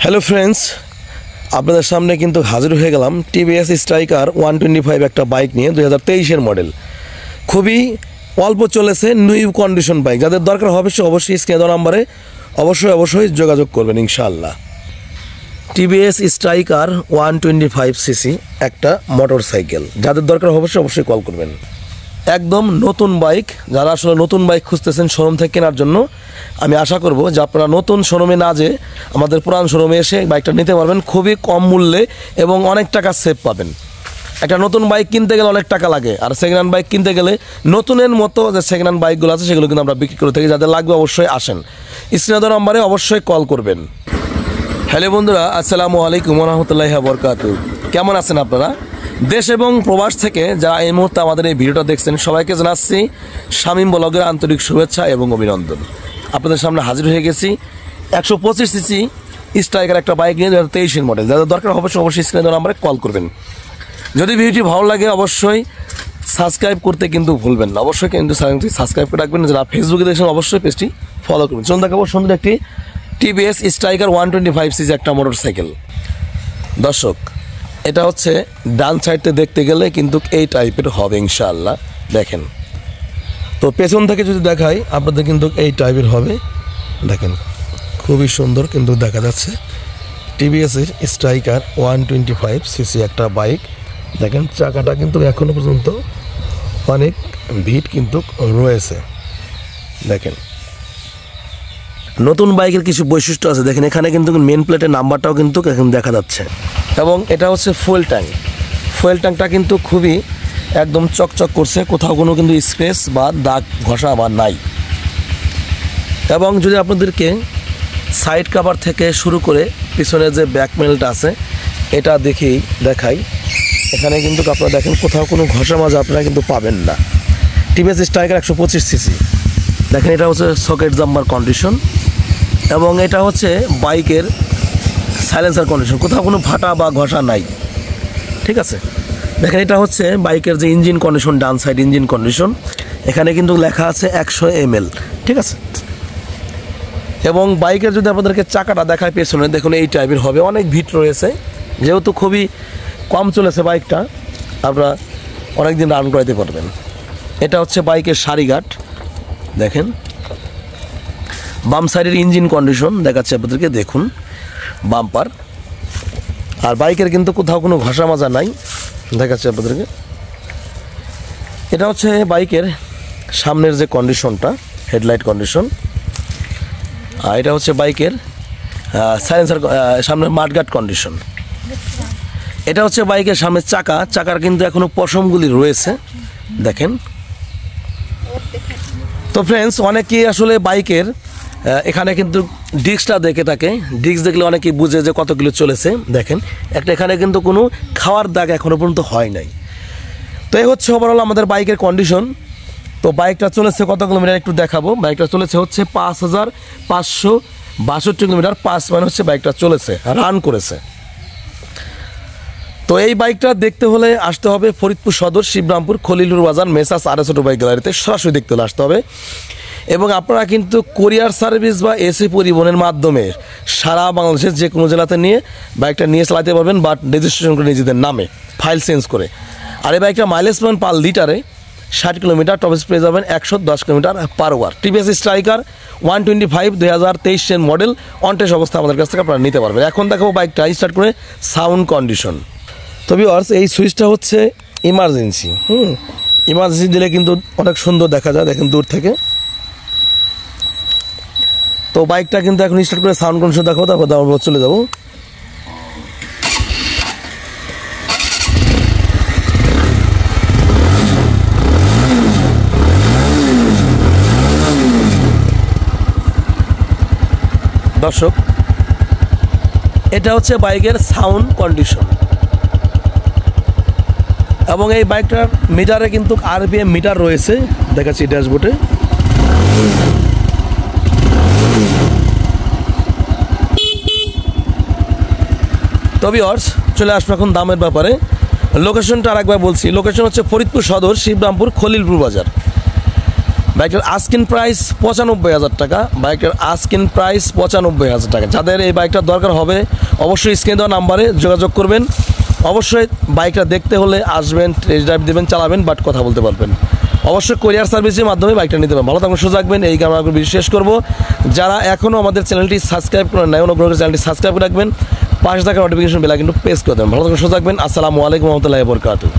Hello friends, আপনাদের সামনে কিন্তু হাজির হয়ে গেলাম টিভিএস স্ট্রাইকার 125 একটা বাইক নিয়ে 2023-এর মডেল। খুবই অল্প চলেছে, নিউ কন্ডিশন বাইক। যাদের দরকার হবে সে অবশ্যই স্ক্রিনে দেওয়া নাম্বারে অবশ্যই যোগাযোগ করবেন ইনশাআল্লাহ। টিভিএস স্ট্রাইকার 125 সিসি একটা মোটর সাইকেল, যাদের দরকার হবে সে অবশ্যই কল করবেন। একদম নতুন বাইক, যারা আসলে নতুন বাইক খুঁজতেছেন শোরুম থেকে কেনার জন্য, আমি আশা করব যে আপনারা নতুন শোরুমে না যেয়ে আমাদের পুরান শোরুমে এসে বাইকটা নিতে পারবেন খুবই কম মূল্যে এবং অনেক টাকা সেভ পাবেন। একটা নতুন বাইক কিনতে গেলে অনেক টাকা লাগে, আর সেকেন্ড হ্যান্ড বাইক কিনতে গেলে নতুনের মতো যে সেকেন্ড হ্যান্ড বাইকগুলো আছে সেগুলো কিন্তু আমরা বিক্রি করে থাকি। যাদের লাগবে অবশ্যই আসেন, স্ক্রিনে দেওয়া নম্বরে অবশ্যই কল করবেন। হ্যালো বন্ধুরা, আসসালামু আলাইকুম ওয়া রাহমাতুল্লাহি ওয়া বারাকাতুহু। কেমন আছেন আপনারা? দেশ এবং প্রবাস থেকে যারা এই মুহূর্তে আমাদের এই ভিডিওটা দেখছেন সবাইকে জানাচ্ছি শামীম ব্লগের আন্তরিক শুভেচ্ছা এবং অভিনন্দন। আপনাদের সামনে হাজির হয়ে গেছি 125 সিসি স্ট্রাইকার একটা বাইক নিয়ে 2023-এর মডেল। যাদের দরকার অবশ্যই স্ক্রিনে দেওয়া নম্বরে কল করবেন। যদি ভিডিওটি ভালো লাগে অবশ্যই সাবস্ক্রাইব করতে কিন্তু ভুলবেন না, অবশ্যই কিন্তু সাবস্ক্রাইব করে রাখবেন। যারা ফেসবুকে দেখছেন অবশ্যই পেজটি ফলো করবেন। চলুন দেখাবো সুন্দর একটি টিভিএস স্ট্রাইকার 125 সিসি একটা মোটর সাইকেল। দর্শক, এটা হচ্ছে ডান সাইডতে দেখতে গেলে কিন্তু এই টাইপের হবে ইনশাআল্লাহ। দেখেন তো পেছন থেকে যদি দেখাই আপনাদের কিন্তু এই টাইপের হবে। দেখেন খুবই সুন্দর কিন্তু দেখা যাচ্ছে টিভিএসের স্ট্রাইকার 125 সিসি একটা বাইক। দেখেন চাকাটা কিন্তু এখনও পর্যন্ত অনেক ভিট কিন্তু রয়েছে। দেখেন নতুন বাইকের কিছু বৈশিষ্ট্য আছে। দেখেন এখানে কিন্তু মেন প্লেটের নাম্বারটাও কিন্তু এখন দেখা যাচ্ছে। এবং এটা হচ্ছে ফুয়েল ট্যাঙ্কটা কিন্তু খুবই একদম চকচক করছে, কোথাও কোনো কিন্তু স্ক্র্যাচ বা দাগ ঘষা বা নাই। এবং যদি আপনাদেরকে সাইড কভার থেকে শুরু করে পিছনে যে ব্যাক প্যানেলটা আছে এটা দেখাই, এখানে কিন্তু আপনারা দেখেন কোথাও কোনো ঘষা মাজা আপনারা কিন্তু পাবেন না। TVS Striker 125 CC. দেখেন এটা হচ্ছে সকেট জাম্পার কন্ডিশন এবং এটা হচ্ছে বাইকের সাইলেন্সার কন্ডিশন, কোথাও কোনো ফাটা বা ঘষা নাই। ঠিক আছে, দেখেন এটা হচ্ছে বাইকের যে ইঞ্জিন কন্ডিশন, ডান সাইড ইঞ্জিন কন্ডিশন, এখানে কিন্তু লেখা আছে 100 ml। ঠিক আছে, এবং বাইকের যদি আপনাদেরকে চাকাটা দেখায় পেছনে, দেখুন এই টাইপের হবে, অনেক ভিট রয়েছে। যেহেতু খুবই কম চলেছে বাইকটা, আপনারা অনেকদিন রান করাইতে পারবেন। এটা হচ্ছে বাইকের সারিঘাট। দেখেন বাম সাইডের ইঞ্জিন কন্ডিশন দেখাচ্ছে আপনাদেরকে, দেখুন বাম্পার। আর বাইকের কিন্তু কোথাও কোনো ঘষা মাজা নাই, দেখাচ্ছে আপনাদেরকে। এটা হচ্ছে বাইকের সামনের যে কন্ডিশনটা, হেডলাইট কন্ডিশন। আর এটা হচ্ছে বাইকের সাইলেন্সার, সামনের মাডগার্ড কন্ডিশন। এটা হচ্ছে বাইকের সামনের চাকার কিন্তু এখনো পশমগুলি রয়েছে। দেখেন তো ফ্রেন্ডস, অনেকেই আসলে বাইকের এখানে কিন্তু ডিস্কটা দেখে থাকে, ডিস্ক দেখলে অনেকেই বুঝে যে কত কিলো চলেছে। দেখেন একটা এখানে কিন্তু কোনো খাওয়ার দাগ এখনও পর্যন্ত হয় নাই। তো এই হচ্ছে ওভারঅল আমাদের বাইকের কন্ডিশন। তো বাইকটা চলেছে কত কিলোমিটার একটু দেখাবো। বাইকটা চলেছে হচ্ছে 5562 কিলোমিটার, 5 মানে হচ্ছে বাইকটা চলেছে, রান করেছে। তো এই বাইকটা দেখতে হলে আসতে হবে ফরিদপুর সদর, শিবরামপুর, খলিলুর বাজার, মেসাস RS অটো বাইক গ্যালারিতে সরাসরি দেখতে হলে আসতে হবে। এবং আপনারা কিন্তু কোরিয়ার সার্ভিস বা এসি পরিবহনের মাধ্যমে সারা বাংলাদেশের যে কোনো জেলাতে নিয়ে বাইকটা নিয়ে চালাতে পারবেন, বাট রেজিস্ট্রেশন করে নিজেদের নামে ফাইল চেঞ্জ করে। আর এই বাইকটা মাইলেজ পাবেন পার লিটারে 60 কিলোমিটার, টপ স্পিড যাবেন 110 kilometre per hour. TVS Striker 125 2023-এর মডেল অনটেস্ট অবস্থা আমাদের কাছ থেকে আপনারা নিতে পারবেন। এখন দেখাবো বাইকটা স্টার্ট করে সাউন্ড কন্ডিশন। তো ভিউয়ার্স, এই সুইচটা হচ্ছে ইমার্জেন্সি। ইমার্জেন্সি দিলে কিন্তু অনেক সুন্দর দেখা যায়, দেখেন দূর থেকে। তো বাইকটা কিন্তু এখন স্টার্ট করে সাউন্ড কন্ডিশন দেখাবো, তারপর আমরা চলে যাব। দর্শক, এটা হচ্ছে বাইকের সাউন্ড কন্ডিশন। এবং এই বাইকটার মিটারে কিন্তু RPM মিটার রয়েছে, দেখাচ্ছি ড্যাশবোর্ডে। তো ভিউয়ার্স, চলে আসবো এখন দামের ব্যাপারে। লোকেশনটা আরেকবার বলছি, লোকেশন হচ্ছে ফরিদপুর সদর, শিবরামপুর, খলিলপুর বাজার। বাইকটার আস্কিন প্রাইস 95,000 টাকা। বাইকটার আস্কিন প্রাইস 95,000 টাকা। যাদের এই বাইকটার দরকার হবে অবশ্যই স্ক্রিনে দেওয়া নাম্বারে যোগাযোগ করবেন। অবশ্যই বাইকটা দেখতে হলে আসবেন, টেস্ট ড্রাইভ দেবেন, চালাবেন, বাট কথা বলতে পারবেন। অবশ্যই কুরিয়ার সার্ভিসের মাধ্যমে বাইকটা নিতে পারবেন। ভালো থাকবেন, সুস্থ থাকবেন, এই কারণে আমি বিশেষ করব যারা এখনও আমাদের চ্যানেলটি সাবস্ক্রাইব করেন নাই, অনুগ্রহ করে চ্যানেলটি সাবস্ক্রাইব করে রাখবেন, পাশে থাকা নোটিফিকেশন বেল কিন্তু প্রেস করে দেবেন। ভালো থাকবেন, সুস্থ থাকবেন। আসসালামু আলাইকুম ওয়া রাহমাতুল্লাহি ওয়া বারাকাতুহু।